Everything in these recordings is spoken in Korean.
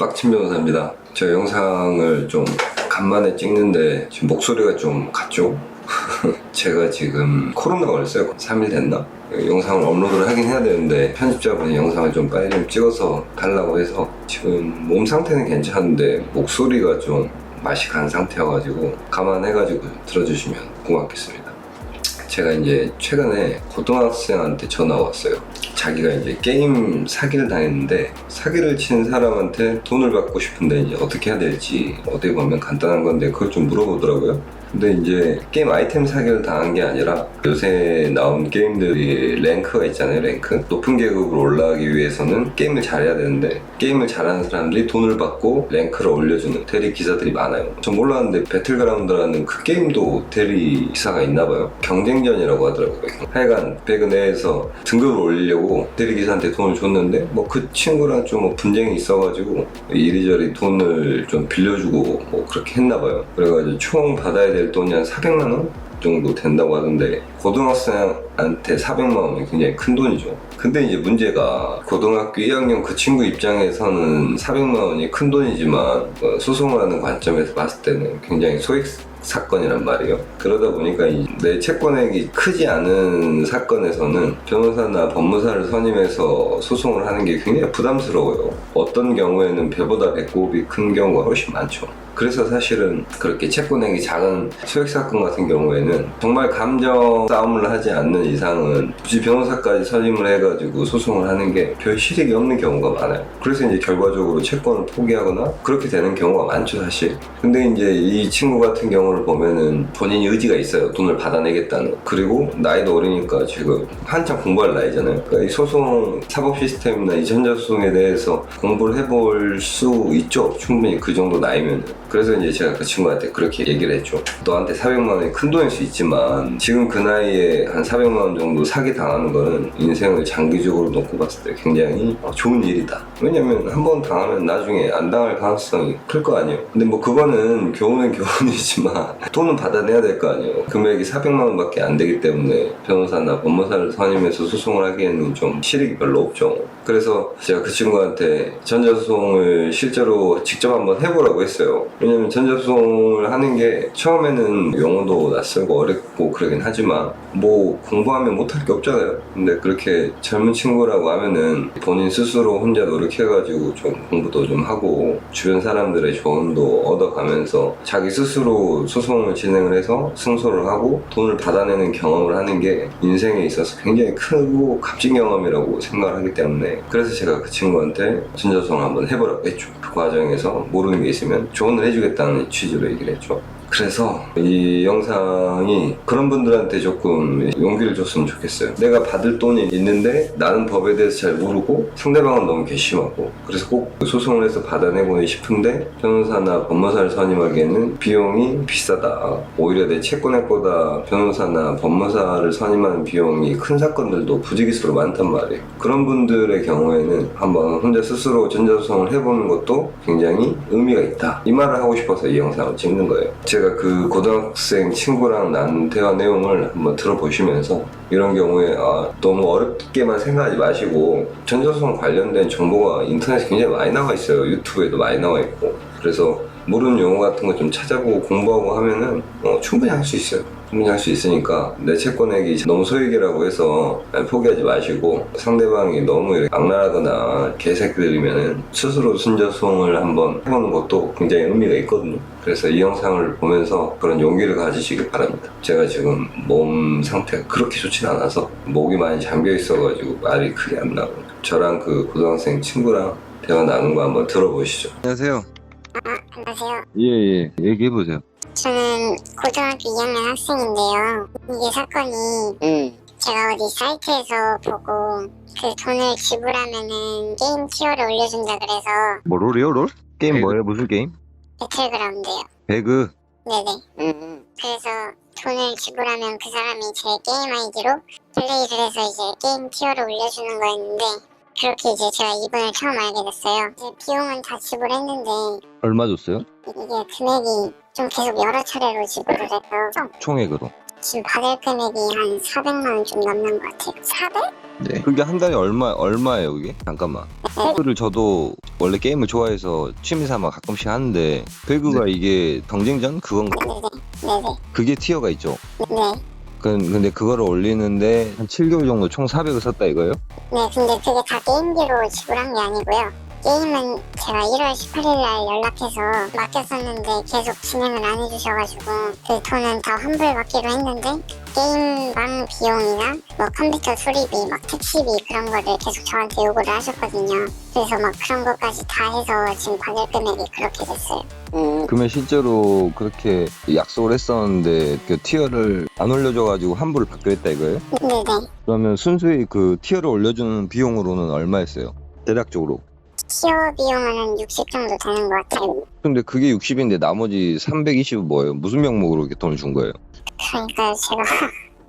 빡친 변호사입니다. 저 영상을 좀 간만에 찍는데 지금 목소리가 좀 갔죠? 제가 지금 코로나 걸렸어요. 3일 됐나? 영상을 업로드를 하긴 해야 되는데 편집자분이 영상을 좀 빨리 좀 찍어서 달라고 해서 지금 몸 상태는 괜찮은데 목소리가 좀 맛이 간 상태여가지고 감안해가지고 들어주시면 고맙겠습니다. 제가 이제 최근에 고등학생한테 전화가 왔어요. 자기가 이제 게임 사기를 당했는데 사기를 친 사람한테 돈을 받고 싶은데 이제 어떻게 해야 될지 어떻게 보면 간단한 건데 그걸 좀 물어보더라고요. 근데 이제 게임 아이템 사기를 당한 게 아니라 요새 나온 게임들이 랭크가 있잖아요. 랭크 높은 계급으로 올라가기 위해서는 게임을 잘해야 되는데 게임을 잘하는 사람들이 돈을 받고 랭크를 올려주는 대리 기사들이 많아요. 전 몰랐는데 배틀그라운드라는 그 게임도 대리 기사가 있나봐요. 경쟁전이라고 하더라고요. 하여간 배그 내에서 등급을 올리려고 대리 기사한테 돈을 줬는데 뭐 그 친구랑 좀 분쟁이 있어가지고 이리저리 돈을 좀 빌려주고 뭐 그렇게 했나봐요. 그래가지고 총 받아야 될 돈이 한 400만원 정도 된다고 하던데 고등학생한테 400만원이 굉장히 큰 돈이죠. 근데 이제 문제가 고등학교 2학년 그 친구 입장에서는 400만원이 큰 돈이지만 소송을 하는 관점에서 봤을 때는 굉장히 소액 사건이란 말이에요. 그러다 보니까 내 채권액이 크지 않은 사건에서는 변호사나 법무사를 선임해서 소송을 하는 게 굉장히 부담스러워요. 어떤 경우에는 배보다 배꼽이 큰 경우가 훨씬 많죠. 그래서 사실은 그렇게 채권액이 작은 소액사건 같은 경우에는 정말 감정 싸움을 하지 않는 이상은 굳이 변호사까지 선임을 해가지고 소송을 하는 게 별 실익이 없는 경우가 많아요. 그래서 이제 결과적으로 채권을 포기하거나 그렇게 되는 경우가 많죠, 사실. 근데 이제 이 친구 같은 경우를 보면은 본인이 의지가 있어요. 돈을 받아내겠다는. 그리고 나이도 어리니까 지금 한창 공부할 나이잖아요. 그러니까 이 소송 사법 시스템이나 이 전자소송에 대해서 공부를 해볼 수 있죠. 충분히 그 정도 나이면. 그래서 이제 제가 그 친구한테 그렇게 얘기를 했죠. 너한테 400만 원이 큰 돈일 수 있지만 지금 그 나이에 한 400만 원 정도 사기 당하는 거는 인생을 장기적으로 놓고 봤을 때 굉장히 좋은 일이다. 왜냐면 한 번 당하면 나중에 안 당할 가능성이 클 거 아니에요. 근데 뭐 그거는 교훈은 교훈이지만 돈은 받아내야 될 거 아니에요. 금액이 400만 원밖에 안 되기 때문에 변호사나 법무사를 선임해서 소송을 하기에는 좀 실익이 별로 없죠. 그래서 제가 그 친구한테 전자소송을 실제로 직접 한번 해보라고 했어요. 왜냐면 전자소송을 하는 게 처음에는 용어도 낯설고 어렵고 그러긴 하지만 뭐 공부하면 못할 게 없잖아요. 근데 그렇게 젊은 친구라고 하면은 본인 스스로 혼자 노력해가지고 좀 공부도 좀 하고 주변 사람들의 조언도 얻어가면서 자기 스스로 소송을 진행을 해서 승소를 하고 돈을 받아내는 경험을 하는 게 인생에 있어서 굉장히 크고 값진 경험이라고 생각을 하기 때문에 그래서 제가 그 친구한테 전자소송을 한번 해보라고 했죠. 그 과정에서 모르는 게 있으면 조언을 해주겠다는 취지로 얘기를 했죠. 그래서 이 영상이 그런 분들한테 조금 용기를 줬으면 좋겠어요. 내가 받을 돈이 있는데 나는 법에 대해서 잘 모르고 상대방은 너무 괘씸하고 그래서 꼭 소송을 해서 받아내고 싶은데 변호사나 법무사를 선임하기에는 비용이 비싸다. 오히려 내 채권액보다 변호사나 법무사를 선임하는 비용이 큰 사건들도 부지기수로 많단 말이에요. 그런 분들의 경우에는 한번 혼자 스스로 전자소송을 해보는 것도 굉장히 의미가 있다. 이 말을 하고 싶어서 이 영상을 찍는 거예요. 제가 그 고등학생 친구랑 나눈 대화 내용을 한번 들어보시면서 이런 경우에 너무 어렵게만 생각하지 마시고 전자소송 관련된 정보가 인터넷에 굉장히 많이 나와 있어요. 유튜브에도 많이 나와 있고 그래서 모르는 용어 같은 거 좀 찾아보고 공부하고 하면은 충분히 할 수 있어요. 충분히 할 수 있으니까 내 채권액이 너무 소액이라고 해서 포기하지 마시고 상대방이 너무 악랄하거나 개새끼들이면은 스스로 전자소송을 한번 해보는 것도 굉장히 의미가 있거든요. 그래서 이 영상을 보면서 그런 용기를 가지시길 바랍니다. 제가 지금 몸 상태가 그렇게 좋진 않아서 목이 많이 잠겨 있어가지고 말이 크게 안 나고 저랑 그 고등학생 친구랑 대화 나눈 거 한번 들어보시죠. 안녕하세요. 안녕하세요. 예, 얘기해보세요. 저는 고등학교 2학년 학생인데요. 이게 사건이 제가 어디 사이트에서 보고 그 돈을 지불하면은 게임 티어를 올려준다 그래서 뭐 롤이요? 롤? 게임 뭐예요? 무슨 게임? 배틀그라운드요. 배그. 네네. 그래서 돈을 지불하면 그 사람이 제 게임 아이디로 플레이를 해서 이제 게임 티어를 올려주는 거였는데 그렇게 이제 제가 이번에 처음 알게 됐어요. 이제 비용은 다 지불했는데 얼마 줬어요? 이게 금액이 좀 계속 여러 차례로 지불을 해서 총액으로. 지금 받을 금액이 한 400만 원 좀 넘는 것 같아요. 400? 네. 그게 한 달에 얼마예요, 그게? 잠깐만. 배그를 저도 원래 게임을 좋아해서 취미삼아 가끔씩 하는데, 배그가 이게 경쟁전? 그건가? 네네. 그게 티어가 있죠. 네. 근데 그거를 올리는데 한 7개월 정도 총 400을 썼다 이거예요? 네, 근데 그게 다 게임비로 지불한 게 아니고요. 게임은 제가 1월 18일 날 연락해서 맡겼었는데 계속 진행을 안 해주셔가지고 그 돈은 다 환불받기로 했는데 게임방 비용이나 뭐 컴퓨터 수리비, 막 택시비 그런 거를 계속 저한테 요구를 하셨거든요. 그래서 막 그런 것까지 다 해서 지금 받을 금액이 그렇게 됐어요. 그러면 실제로 그렇게 약속을 했었는데 그 티어를 안 올려줘가지고 환불을 받기로 했다 이거예요? 네네. 그러면 순수히 그 티어를 올려주는 비용으로는 얼마였어요? 대략적으로. 티어 비용은 한 60 정도 되는 것 같아요. 근데 그게 60인데 나머지 320은 뭐예요? 무슨 명목으로 이렇게 돈을 준 거예요? 그러니까 제가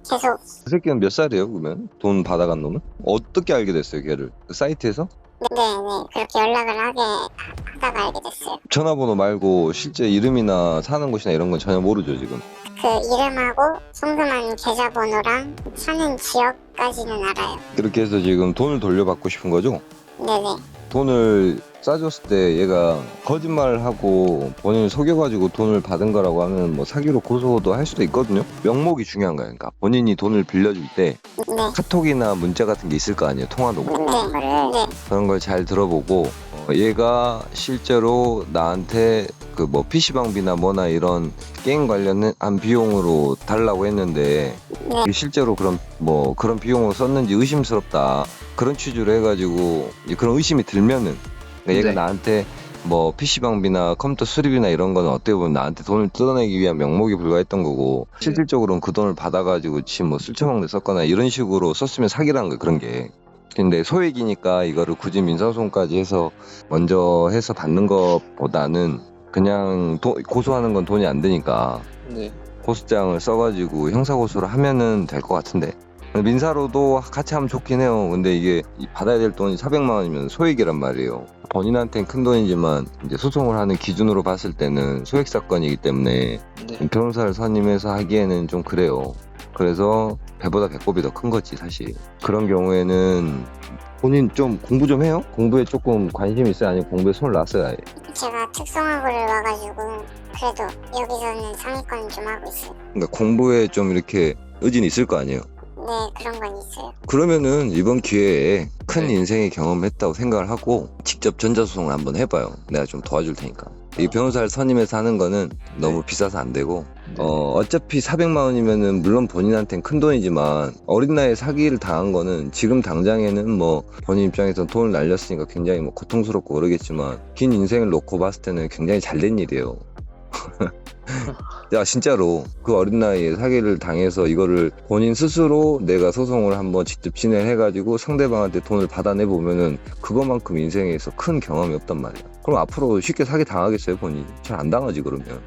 계속 그 새끼는 몇 살이에요 그러면? 돈 받아간 놈은? 어떻게 알게 됐어요 걔를? 그 사이트에서? 네네 그렇게 연락을 하다가 알게 됐어요. 전화번호 말고 실제 이름이나 사는 곳이나 이런 건 전혀 모르죠 지금? 그 이름하고 송금한 계좌번호랑 사는 지역까지는 알아요. 그렇게 해서 지금 돈을 돌려받고 싶은 거죠? 네네. 돈을 싸줬을 때 얘가 거짓말을 하고 본인을 속여가지고 돈을 받은 거라고 하면 뭐 사기로 고소도 할 수도 있거든요. 명목이 중요한 거예요. 그러니까 본인이 돈을 빌려줄 때 네. 카톡이나 문자 같은 게 있을 거 아니에요. 통화 녹음. 네. 그런 걸 잘 들어보고 얘가 실제로 나한테 그 뭐 PC방비나 뭐나 이런 게임 관련한 비용으로 달라고 했는데 이게 실제로 그런 비용으로 썼는지 의심스럽다. 그런 취지로 해가지고 그런 의심이 들면은 그러니까 얘가 나한테 뭐 PC방비나 컴퓨터 수리비나 이런 거는 어떻게 보면 나한테 돈을 뜯어내기 위한 명목이 불과했던 거고 실질적으로는 그 돈을 받아가지고 지금 뭐 쓸처먹는 데 썼거나 이런 식으로 썼으면 사기라는 거예요. 그런 게. 근데 소액이니까 이거를 굳이 민사소송까지 해서 먼저 해서 받는 것보다는 그냥 고소하는 건 돈이 안 되니까 고소장을 써가지고 형사고소를 하면은 될 것 같은데 민사로도 같이 하면 좋긴 해요. 근데 이게 받아야 될 돈이 400만 원이면 소액이란 말이에요. 본인한테는 큰 돈이지만 이제 소송을 하는 기준으로 봤을 때는 소액 사건이기 때문에 변호사를 선임해서 하기에는 좀 그래요. 그래서 배보다 배꼽이 더 큰 거지 사실. 그런 경우에는 본인 좀 공부 좀 해요? 공부에 조금 관심이 있어요? 아니면 공부에 손을 놨어요 아예? 제가 특성화고를 와가지고 그래도 여기서는 상위권 좀 하고 있어요. 그러니까 공부에 좀 이렇게 의지는 있을 거 아니에요? 네 그런 건 있어요. 그러면은 이번 기회에 큰 인생의 경험을 했다고 생각을 하고 직접 전자소송을 한번 해봐요. 내가 좀 도와줄 테니까. 이 변호사를 선임해서 하는 거는 너무 비싸서 안 되고 어차피 400만 원이면은 물론 본인한테는 큰 돈이지만 어린 나이에 사기를 당한 거는 지금 당장에는 뭐 본인 입장에서 돈을 날렸으니까 굉장히 뭐 고통스럽고 그러겠지만 긴 인생을 놓고 봤을 때는 굉장히 잘된 일이에요. 야 진짜로 그 어린 나이에 사기를 당해서 이거를 본인 스스로 내가 소송을 한번 직접 진행해가지고 상대방한테 돈을 받아내 보면은 그거만큼 인생에서 큰 경험이 없단 말이야. 그럼 앞으로 쉽게 사기 당하겠어요 본인이? 잘 안 당하지 그러면.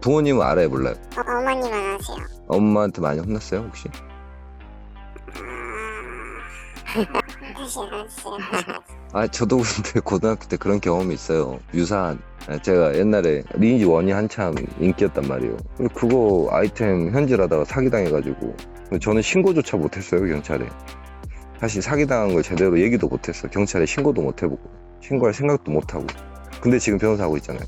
부모님은 알아요 몰라요? 어머님은 아세요? 엄마한테 많이 혼났어요 혹시? 다시 알았어요. 아 저도 근데 고등학교 때 그런 경험이 있어요. 유사한. 제가 옛날에 리니지 1이 한참 인기였단 말이에요. 근데 그거 아이템 현질하다가 사기당해가지고 저는 신고조차 못했어요 경찰에. 사실 사기당한 걸 제대로 얘기도 못했어. 경찰에 신고도 못해보고 신고할 생각도 못하고. 근데 지금 변호사 하고 있잖아요.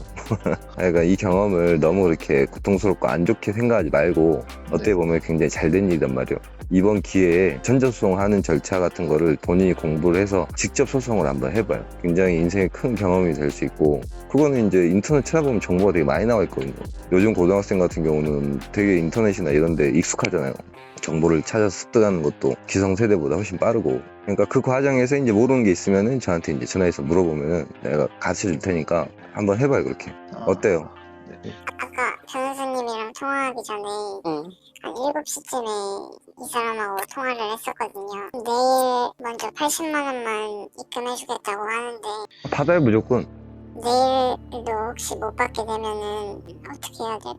그러니까 이 경험을 너무 이렇게 고통스럽고 안 좋게 생각하지 말고 어떻게 보면 굉장히 잘된 일이란 말이에요. 이번 기회에 전자소송하는 절차 같은 거를 본인이 공부를 해서 직접 소송을 한번 해봐요. 굉장히 인생에 큰 경험이 될 수 있고 그거는 이제 인터넷 찾아보면 정보가 되게 많이 나와 있거든요. 요즘 고등학생 같은 경우는 되게 인터넷이나 이런 데 익숙하잖아요. 정보를 찾아서 습득하는 것도 기성세대보다 훨씬 빠르고 그러니까 그 과정에서 이제 모르는 게 있으면은 저한테 이제 전화해서 물어보면은 내가 가르쳐 줄 테니까 한번 해봐요 그렇게. 어때요? 아까 변호사님이랑 통화하기 전에 한 7시쯤에 이 사람하고 통화를 했었거든요. 내일 먼저 80만 원만 입금해주겠다고 하는데 받아요 무조건. 내일도 혹시 못 받게 되면은 어떻게 해야 될까?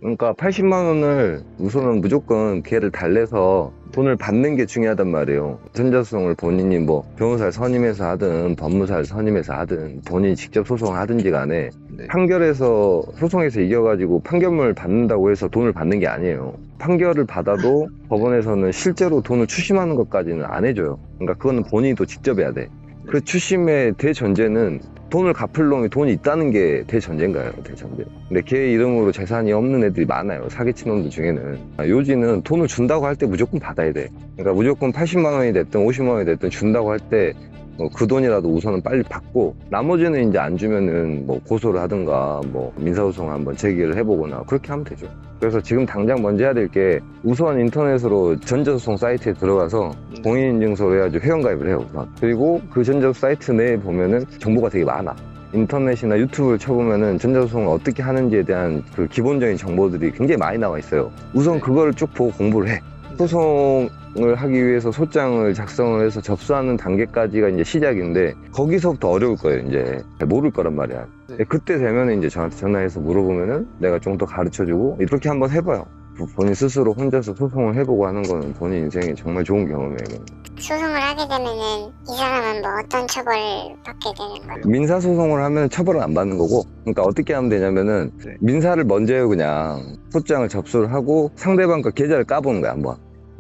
그러니까 80만 원을 우선은 무조건 걔를 달래서 돈을 받는 게 중요하단 말이에요. 전자소송을 본인이 뭐 변호사를 선임해서 하든 법무사를 선임해서 하든 본인이 직접 소송을 하든지 간에 판결에서 소송에서 이겨가지고 판결문을 받는다고 해서 돈을 받는 게 아니에요. 판결을 받아도 법원에서는 실제로 돈을 추심하는 것까지는 안 해줘요. 그러니까 그거는 본인이 또 직접 해야 돼. 그 추심의 대전제는 돈을 갚을 놈이 돈이 있다는 게 대전제인가요? 대전제. 근데 걔 이름으로 재산이 없는 애들이 많아요. 사기친 놈들 중에는. 요지는 돈을 준다고 할 때 무조건 받아야 돼. 그러니까 무조건 80만 원이 됐든 50만 원이 됐든 준다고 할 때 그 돈이라도 우선은 빨리 받고 나머지는 이제 안 주면은 뭐 고소를 하든가 뭐 민사소송을 한번 제기를 해보거나 그렇게 하면 되죠. 그래서 지금 당장 먼저 해야 될 게 우선 인터넷으로 전자소송 사이트에 들어가서 공인인증서로 해가지고 회원가입을 해요. 우선. 그리고 그 전자소송 사이트 내에 보면은 정보가 되게 많아. 인터넷이나 유튜브를 쳐보면은 전자소송을 어떻게 하는지에 대한 그 기본적인 정보들이 굉장히 많이 나와 있어요. 우선 그걸 쭉 보고 공부를 해. 소송을 하기 위해서 소장을 작성을 해서 접수하는 단계까지가 이제 시작인데 거기서부터 어려울 거예요. 이제 모를 거란 말이야. 그때 되면 이제 저한테 전화해서 물어보면은 내가 좀 더 가르쳐주고 이렇게 한번 해봐요. 본인 스스로 혼자서 소송을 해보고 하는 거는 본인 인생에 정말 좋은 경험이에요. 소송을 하게 되면은 이 사람은 뭐 어떤 처벌을 받게 되는 거예요? 민사소송을 하면 처벌은 안 받는 거고, 그러니까 어떻게 하면 되냐면은 민사를 먼저 해요. 그냥 소장을 접수를 하고 상대방과 계좌를 까보는 거야. 한번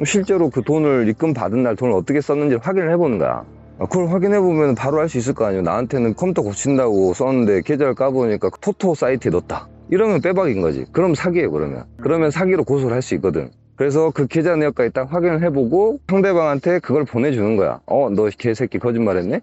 실제로 그 돈을 입금 받은 날 돈을 어떻게 썼는지 확인을 해보는 거야. 그걸 확인해보면 바로 알 수 있을 거 아니에요. 나한테는 컴퓨터 고친다고 썼는데 계좌를 까보니까 토토 사이트에 넣었다. 이러면 빼박인 거지. 그럼 사기예요. 그러면 사기로 고소를 할 수 있거든. 그래서 그 계좌 내역까지 딱 확인을 해보고 상대방한테 그걸 보내주는 거야. 너 개새끼 거짓말했네?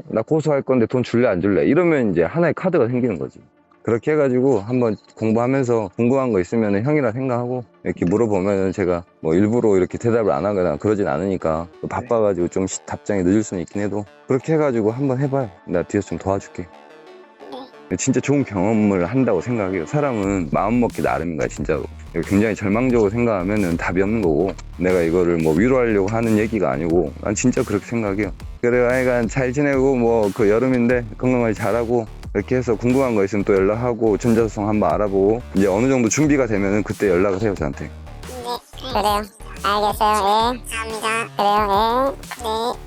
나 고소할 건데 돈 줄래 안 줄래? 이러면 이제 하나의 카드가 생기는 거지. 그렇게 해가지고 한번 공부하면서 궁금한 거 있으면 형이라 생각하고 이렇게 물어보면 제가 뭐 일부러 이렇게 대답을 안 하거나 그러진 않으니까 바빠가지고 좀 답장이 늦을 수는 있긴 해도 그렇게 해가지고 한번 해봐요. 나 뒤에서 좀 도와줄게. 진짜 좋은 경험을 한다고 생각해요. 사람은 마음먹기 나름인가 진짜로. 굉장히 절망적으로 생각하면 답이 없는 거고 내가 이거를 뭐 위로하려고 하는 얘기가 아니고 난 진짜 그렇게 생각해요. 그래 하여간 잘 지내고 뭐 그 여름인데 건강하게 잘하고 이렇게 해서 궁금한 거 있으면 또 연락하고 전자소송 한번 알아보고 이제 어느 정도 준비가 되면은 그때 연락을 해요 저한테. 네, 그래요. 알겠어요. 예. 감사합니다. 그래요. 예. 네.